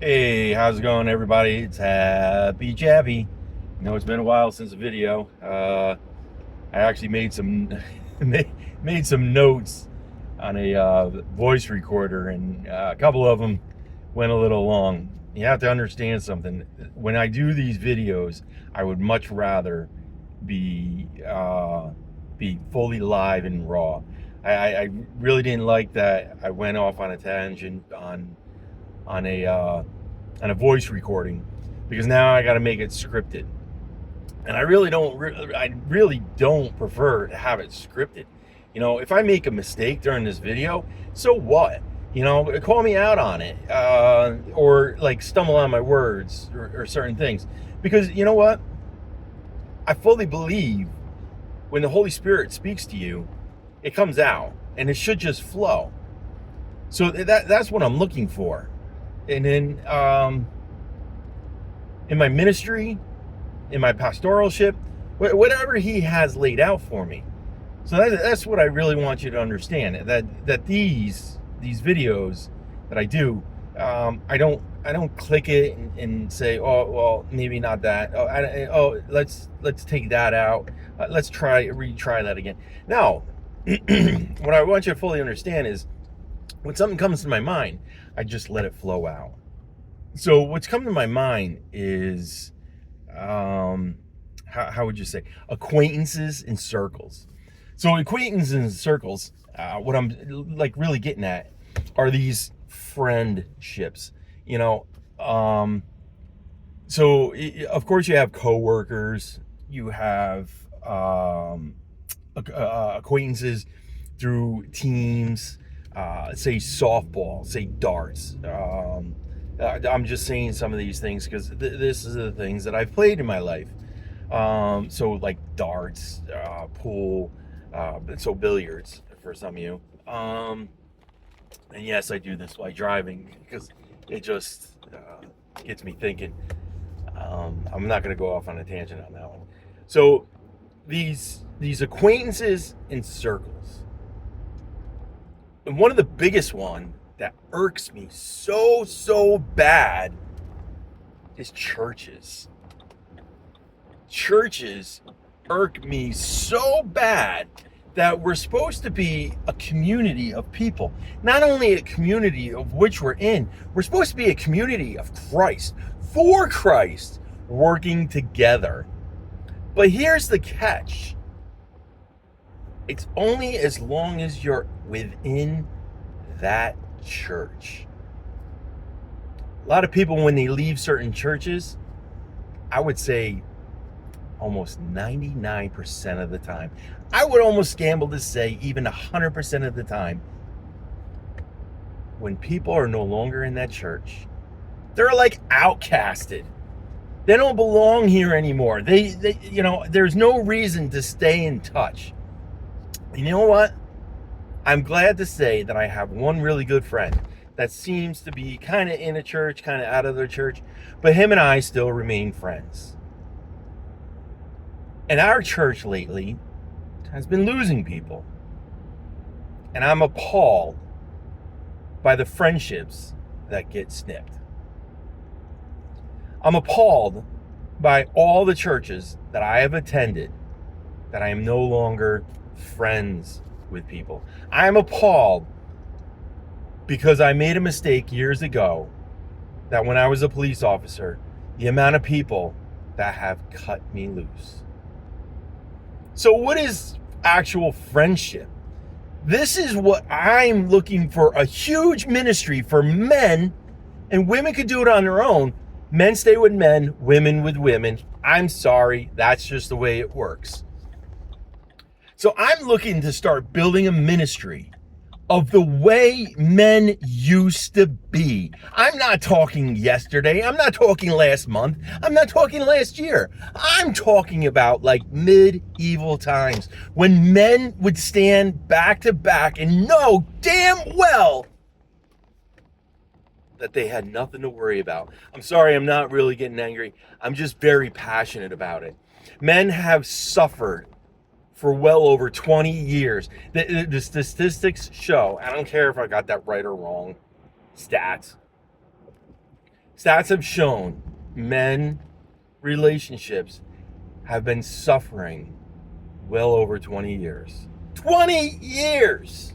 Hey, how's it going, everybody? It's Happy Chappy. It's been a while since a video. I actually made some made some notes on a voice recorder, and a couple of them went a little long. You have to understand something. When I do these videos, I would much rather be be fully live and raw. I really didn't like that. I went off on a tangent on a voice recording because now I got to make it scripted, and I really don't prefer to have it scripted. If I make a mistake during this video, so what? Call me out on it, or like stumble on my words or certain things, because you know what? I fully believe when the Holy Spirit speaks to you, it comes out, and it should just flow. So that's what I'm looking for. And then in my ministry, in my pastoralship, whatever he has laid out for me. So that's what I really want you to understand, that these videos that I do, I don't click it and say, oh well, maybe not that. Let's take that out. Let's retry that again. Now, what I want you to fully understand is, when something comes to my mind, I just let it flow out. So what's come to my mind is, how would you say, acquaintances in circles. So acquaintances in circles, what I'm like really getting at are these friendships. So of course you have coworkers, you have acquaintances through teams, say softball, say darts. I'm just saying some of these things because this is the things that I've played in my life. So like darts, pool, so billiards for some of you. And yes, I do this while driving because it just gets me thinking. I'm not going to go off on a tangent on that one. So these acquaintances in circles. And one of the biggest one that irks me so bad is churches. Churches irk me so bad that we're supposed to be a community of people. Not only a community of which we're in, we're supposed to be a community of Christ, for Christ, working together. But here's the catch. It's only as long as you're within that church. A lot of people, when they leave certain churches, I would say almost 99% of the time, I would almost gamble to say even 100% of the time, when people are no longer in that church, they're like outcasted. They don't belong here anymore. They there's no reason to stay in touch. You know what? I'm glad to say that I have one really good friend that seems to be kind of in a church, kind of out of their church, but him and I still remain friends. And our church lately has been losing people. And I'm appalled by the friendships that get snipped. I'm appalled by all the churches that I have attended that I am no longer friends with people. I am appalled because I made a mistake years ago, that when I was a police officer, the amount of people that have cut me loose. So what is actual friendship? This is what I'm looking for, a huge ministry for men, and women could do it on their own. Men stay with men, women with women. I'm sorry, that's just the way it works. So I'm looking to start building a ministry of the way men used to be. I'm not talking yesterday. I'm not talking last month. I'm not talking last year. I'm talking about like medieval times, when men would stand back to back and know damn well that they had nothing to worry about. I'm sorry, I'm not really getting angry. I'm just very passionate about it. Men have suffered for well over 20 years. The statistics show, I don't care if I got that right or wrong, stats. Stats have shown men relationships have been suffering well over 20 years. 20 years!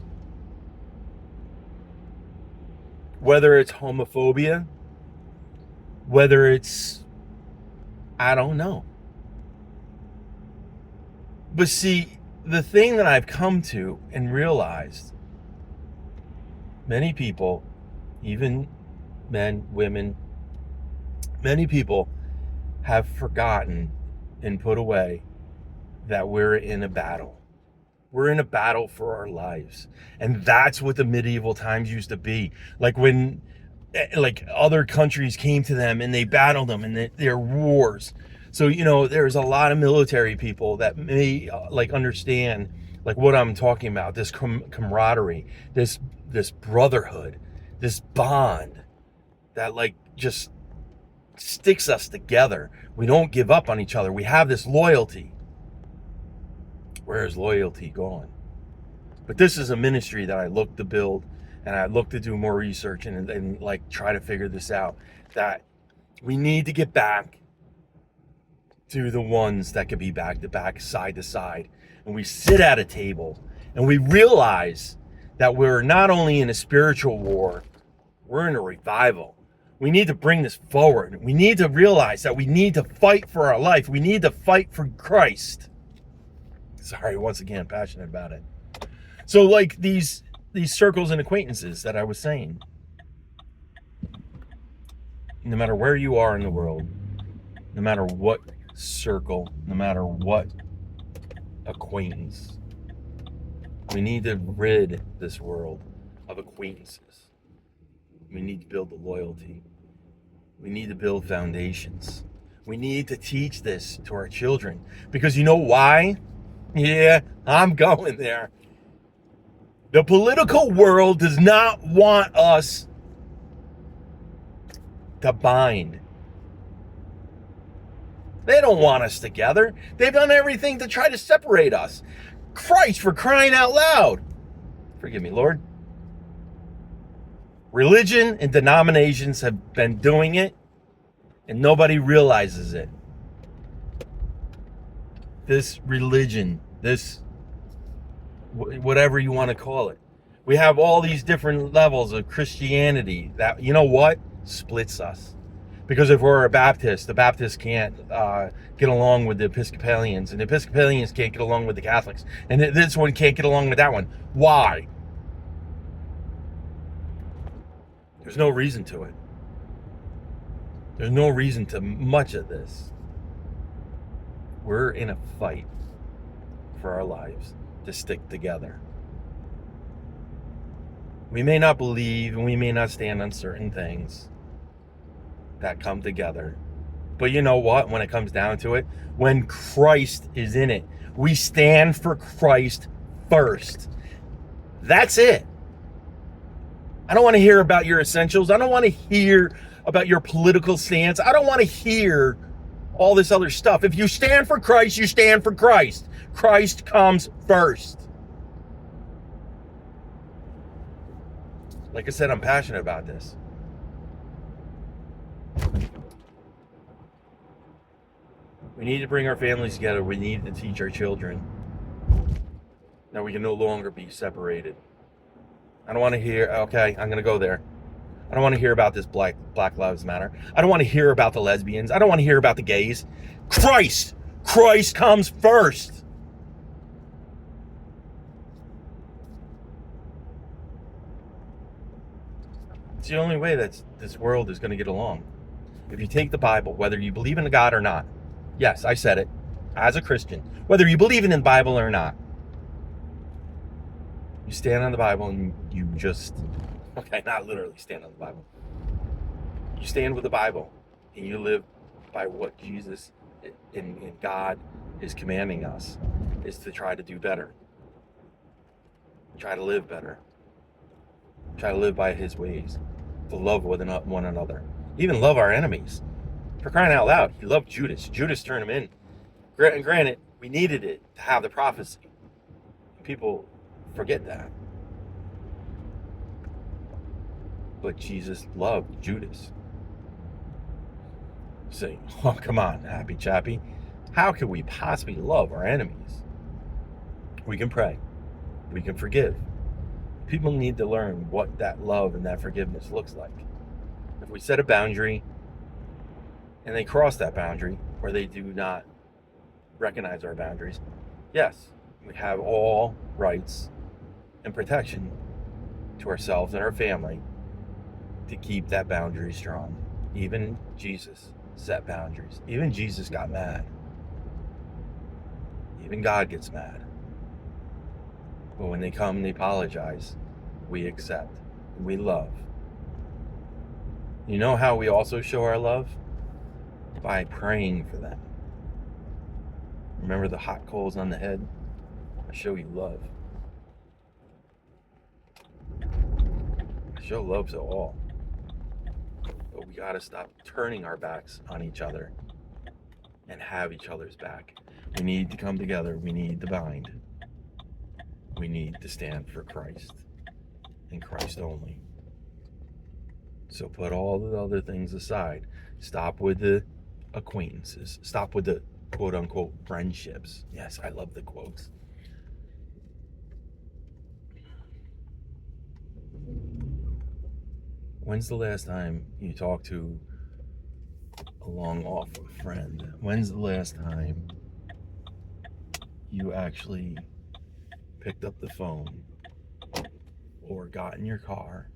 Whether it's homophobia, whether it's, I don't know. But see, the thing that I've come to and realized, many people, even men, women, many people have forgotten and put away that we're in a battle. We're in a battle for our lives. And that's what the medieval times used to be. Like when other countries came to them and they battled them and their wars. So, there's a lot of military people that may understand what I'm talking about, this camaraderie, this brotherhood, this bond that just sticks us together. We don't give up on each other. We have this loyalty. Where is loyalty gone? But this is a ministry that I look to build, and I look to do more research and try to figure this out, that we need to get back to the ones that could be back to back, side to side. And we sit at a table and we realize that we're not only in a spiritual war, we're in a revival. We need to bring this forward. We need to realize that we need to fight for our life. We need to fight for Christ. Sorry, once again, passionate about it. So these circles and acquaintances that I was saying, no matter where you are in the world, no matter what circle, no matter what acquaintance, we need to rid this world of acquaintances. We need to build the loyalty. We need to build foundations. We need to teach this to our children. Because you know why? Yeah, I'm going there. The political world does not want us to bind. They don't want us together. They've done everything to try to separate us. Christ, for crying out loud. Forgive me, Lord. Religion and denominations have been doing it, and nobody realizes it. This religion, this whatever you want to call it. We have all these different levels of Christianity that, you know what, splits us. Because if we're a Baptist, the Baptists can't get along with the Episcopalians, and the Episcopalians can't get along with the Catholics, and this one can't get along with that one. Why? There's no reason to it. There's no reason to much of this. We're in a fight for our lives to stick together. We may not believe and we may not stand on certain things that come together. But you know what? When it comes down to it, when Christ is in it, we stand for Christ first. That's it. I don't want to hear about your essentials. I don't want to hear about your political stance. I don't want to hear all this other stuff. If you stand for Christ, you stand for Christ. Christ comes first. Like I said, I'm passionate about this. We need to bring our families together. We need to teach our children that we can no longer be separated. I don't want to hear, okay, I'm going to go there. I don't want to hear about this Black Lives Matter. I don't want to hear about the lesbians. I don't want to hear about the gays. Christ comes first. It's the only way that this world is going to get along. If you take the Bible, whether you believe in a God or not, yes, I said it, as a Christian, whether you believe in the Bible or not, you stand on the Bible and you just, okay, not literally stand on the Bible. You stand with the Bible and you live by what Jesus and God is commanding us, is to try to do better. Try to live better. Try to live by his ways. To love one another. Even love our enemies. For crying out loud, he loved Judas. Judas turned him in. Granted, we needed it to have the prophecy. People forget that. But Jesus loved Judas. Say, oh, come on, Happy Chappy. How can we possibly love our enemies? We can pray. We can forgive. People need to learn what that love and that forgiveness looks like. If we set a boundary and they cross that boundary, or they do not recognize our boundaries, yes, we have all rights and protection to ourselves and our family to keep that boundary strong. Even Jesus set boundaries. Even Jesus got mad. Even God gets mad. But when they come and they apologize, we accept. We love. You know how we also show our love? By praying for them. Remember the hot coals on the head? I show you love. I show love to all. But we gotta stop turning our backs on each other and have each other's back. We need to come together. We need to bind. We need to stand for Christ and Christ only. So put all the other things aside. Stop with the acquaintances. Stop with the quote unquote friendships. Yes, I love the quotes. When's the last time you talked to a long off friend? When's the last time you actually picked up the phone or got in your car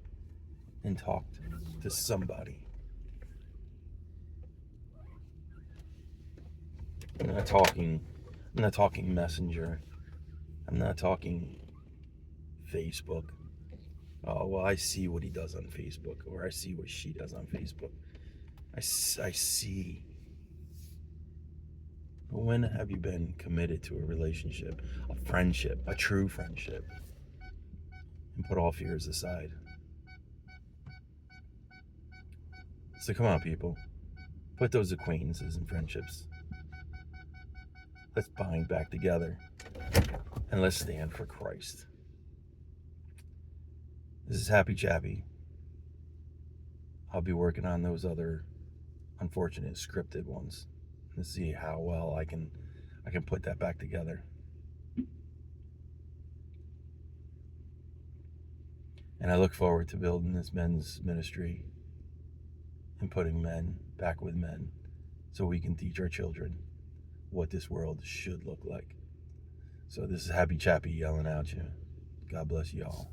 and talked to somebody? I'm not talking Messenger. I'm not talking Facebook. Oh, well, I see what he does on Facebook, or I see what she does on Facebook. I see. But when have you been committed to a relationship, a friendship, a true friendship, and put all fears aside? So come on, people. Put those acquaintances and friendships. Let's bind back together, and let's stand for Christ. This is Happy Chappy. I'll be working on those other unfortunate scripted ones to see how well I can put that back together. And I look forward to building this men's ministry and putting men back with men so we can teach our children what this world should look like. So this is Happy Chappy yelling at you. God bless you all.